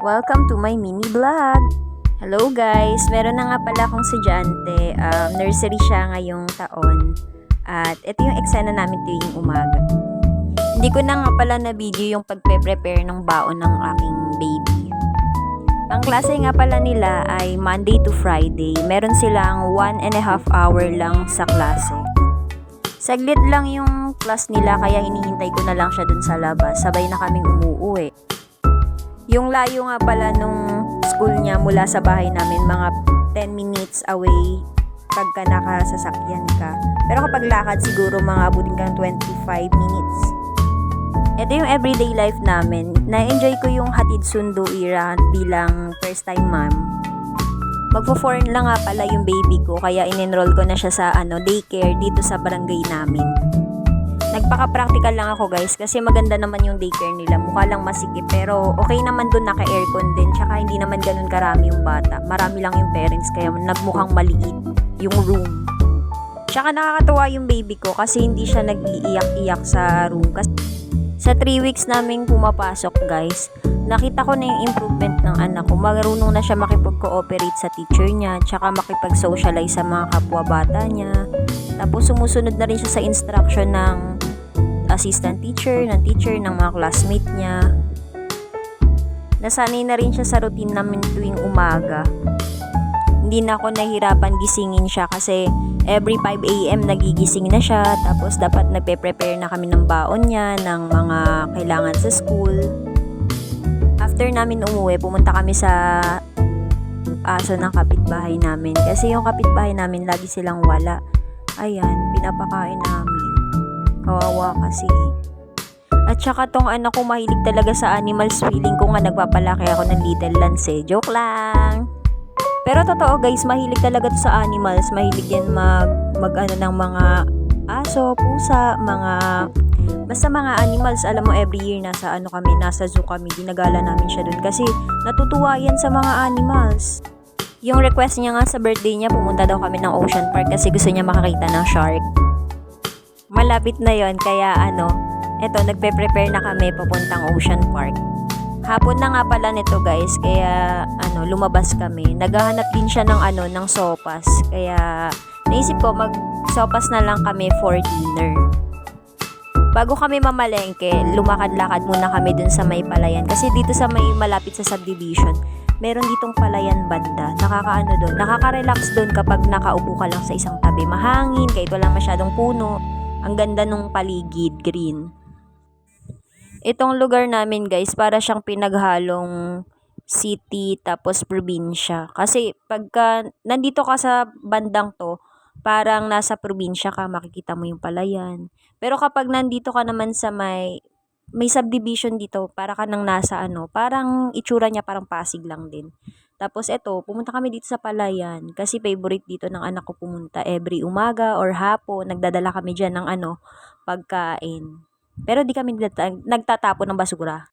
Welcome to my mini vlog! Hello guys! Meron na nga pala akong estudyante. Nursery siya ngayong taon. At ito yung eksena namin tuwing umaga. Hindi ko na nga pala na video yung pagpe-prepare ng baon ng aking baby. Ang klase nga pala nila ay Monday to Friday. Meron silang 1.5 hour lang sa klase. Saglit lang yung class nila kaya hinihintay ko na lang siya dun sa labas. Sabay na kaming umuuwi. Yung layo nga pala nung school niya mula sa bahay namin, mga 10 minutes away pagka nakasasakyan ka. Pero kapag lakad siguro mga abutin kang 25 minutes. Ito yung everyday life namin. Na-enjoy ko yung hatid sundo era bilang first time mom. Magpo-foreign lang nga pala yung baby ko kaya in-enroll ko na siya sa daycare dito sa barangay namin. Nagpaka-practical lang ako guys kasi maganda naman yung daycare nila. Mukha lang masikip pero okay naman dun, naka-aircon din. Tsaka hindi naman ganun karami yung bata. Marami lang yung parents kaya nagmukhang maliit yung room. Tsaka nakakatuwa yung baby ko kasi hindi siya nag-iiyak-iyak sa room. Kasi sa 3 weeks naming pumapasok guys, nakita ko na yung improvement ng anak ko. Marunong na siya makipag-cooperate sa teacher niya. Tsaka makipag-socialize sa mga kapwa bata niya. Tapos sumusunod na rin siya sa instruction ng assistant teacher, ng mga classmate niya. Nasanay na rin siya sa routine namin tuwing umaga. Hindi na ako nahihirapan gisingin siya kasi every 5 a.m. nagigising na siya. Tapos dapat nagpe-prepare na kami ng baon niya, ng mga kailangan sa school. After namin umuwi, pumunta kami sa aso ng kapitbahay namin. Kasi yung kapitbahay namin lagi silang wala. Ayan, pinapakain namin. Kawawa kasi. At saka tong anak ko mahilig talaga sa animals. Feeling ko nga nagpapalaki ako ng little lance eh. Joke lang. Pero totoo guys, mahilig talaga to sa animals. Mahilig yan mag ng mga aso, pusa, basta mga animals. Alam mo, every year nasa zoo kami. Dinagala namin siya dun kasi natutuwa yan sa mga animals. Yung request niya nga sa birthday niya, pumunta daw kami ng Ocean Park kasi gusto niya makakita ng shark. Malapit na yon kaya eto nagpe-prepare na kami papuntang Ocean Park. Hapon na nga pala nito guys, kaya lumabas kami. Naghahanap din siya ng sopas. Kaya naisip ko mag-sopas na lang kami for dinner. Bago kami mamalengke, lumakad-lakad muna kami dun sa may palayan. Kasi dito sa may malapit sa subdivision, meron ditong palayan banda. Nakaka-relax doon kapag nakaupo ka lang sa isang tabi. Mahangin, kahit walang masyadong puno. Ang ganda nung paligid, green. Itong lugar namin guys, para siyang pinaghalong city tapos probinsya. Kasi pagka nandito ka sa bandang to, parang nasa probinsya ka, makikita mo yung palayan. Pero kapag nandito ka naman sa may subdivision dito, para ka nang nasa parang itsura niya parang Pasig lang din. Tapos eto, pumunta kami dito sa palayan kasi favorite dito ng anak ko pumunta every umaga or hapon. Nagdadala kami diyan ng pagkain. Pero di kami nagtatapon ng basura.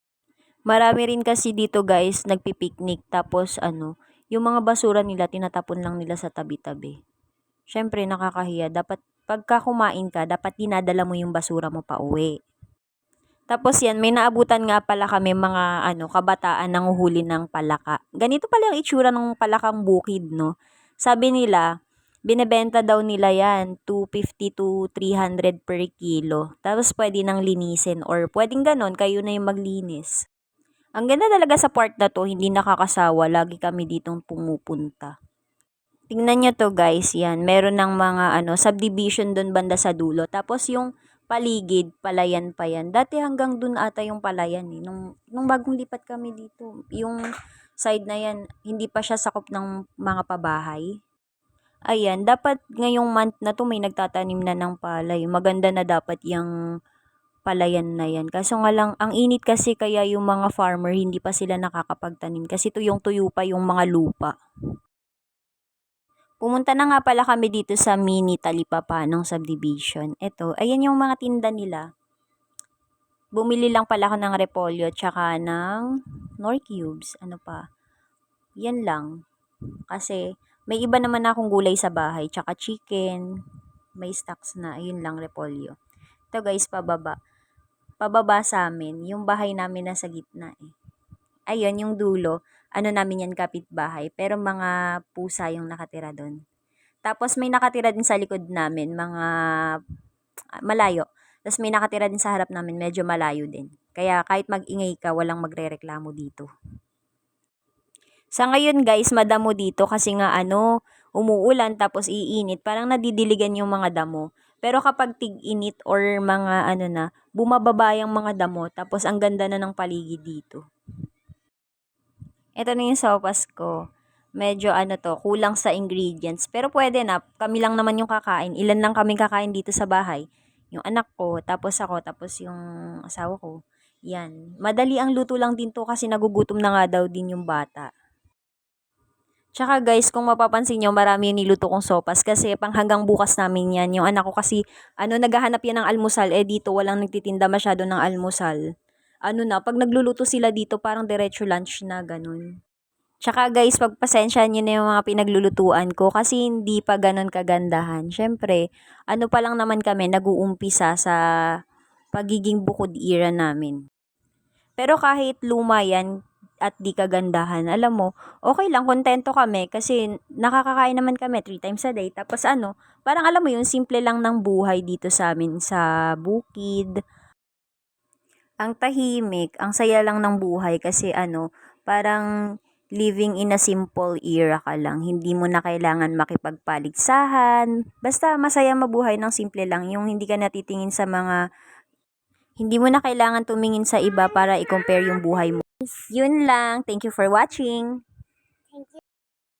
Marami rin kasi dito guys, nagpipiknik tapos yung mga basura nila tinatapon lang nila sa tabi-tabi. Syempre nakakahiya. Dapat pagka kumain ka, dapat dinadala mo yung basura mo pa uwi. Tapos yan, may naabutan nga pala kami mga kabataan nanguhuli ng palaka. Ganito pala yung itsura ng palakang bukid, no? Sabi nila, binebenta daw nila yan 250 to 300 per kilo. Tapos pwede nang linisin or pwedeng ganon, kayo na yung maglinis. Ang ganda talaga sa part na to, hindi nakakasawa. Lagi kami ditong pumupunta. Tingnan nyo to guys, yan. Meron ng mga subdivision doon banda sa dulo. Tapos yung paligid, palayan pa yan. Dati hanggang dun ata yung palayan eh. Nung bagong lipat kami dito, yung side na yan, hindi pa siya sakop ng mga pabahay. Ayan, dapat ngayong month na to may nagtatanim na ng palay. Maganda na dapat yung palayan na yan. Kaso nga lang, ang init kasi kaya yung mga farmer hindi pa sila nakakapagtanim. Kasi tuyong-tuyo pa yung mga lupa. Pumunta na nga pala kami dito sa mini Talipapanong subdivision. Ito, ayan yung mga tinda nila. Bumili lang pala ako ng repolyo tsaka ng nor cubes. Ano pa? Yan lang. Kasi may iba naman akong gulay sa bahay. Tsaka chicken. May stocks na. Ayun lang, repolyo. Ito guys, pababa. Pababa sa amin. Yung bahay namin nasa gitna eh. ayun, yung dulo, ano namin yan, kapitbahay. Pero mga pusa yung nakatira doon. Tapos may nakatira din sa likod namin, mga malayo. Tapos may nakatira din sa harap namin, medyo malayo din. Kaya kahit mag-ingay ka, walang magrereklamo dito. Sa ngayon guys, madamo dito kasi nga umuulan tapos iinit, parang nadidiligan yung mga damo. Pero kapag tig-init or mga bumababa yung mga damo, tapos ang ganda na ng paligid dito. Ito na yung sopas ko. Medyo kulang sa ingredients. Pero pwede na, kami lang naman yung kakain. Ilan lang kami kakain dito sa bahay. Yung anak ko, tapos ako, tapos yung asawa ko. Yan. Madali ang luto lang din to kasi nagugutom na nga daw din yung bata. Tsaka guys, kung mapapansin nyo, marami yung niluto kong sopas kasi pang hanggang bukas namin yan. Yung anak ko kasi, naghahanap yan ng almusal. Dito walang nagtitinda masyado ng almusal. Pag nagluluto sila dito, parang diretso lunch na, ganun. Tsaka guys, pagpasensya nyo na yung mga pinaglulutuan ko kasi hindi pa ganun kagandahan. Syempre, pa lang naman kami, nag-uumpisa sa pagiging bukod ira namin. Pero kahit luma yan at di kagandahan, alam mo, okay lang, kontento kami kasi nakakakain naman kami 3 times a day. Tapos parang alam mo yun, simple lang ng buhay dito sa amin sa bukid. Ang tahimik, ang saya lang ng buhay kasi parang living in a simple era ka lang. Hindi mo na kailangan makipagpaligsahan. Basta masaya mabuhay ng simple lang. Yung hindi ka natitingin sa mga, hindi mo na kailangan tumingin sa iba para i-compare yung buhay mo. Yun lang. Thank you for watching.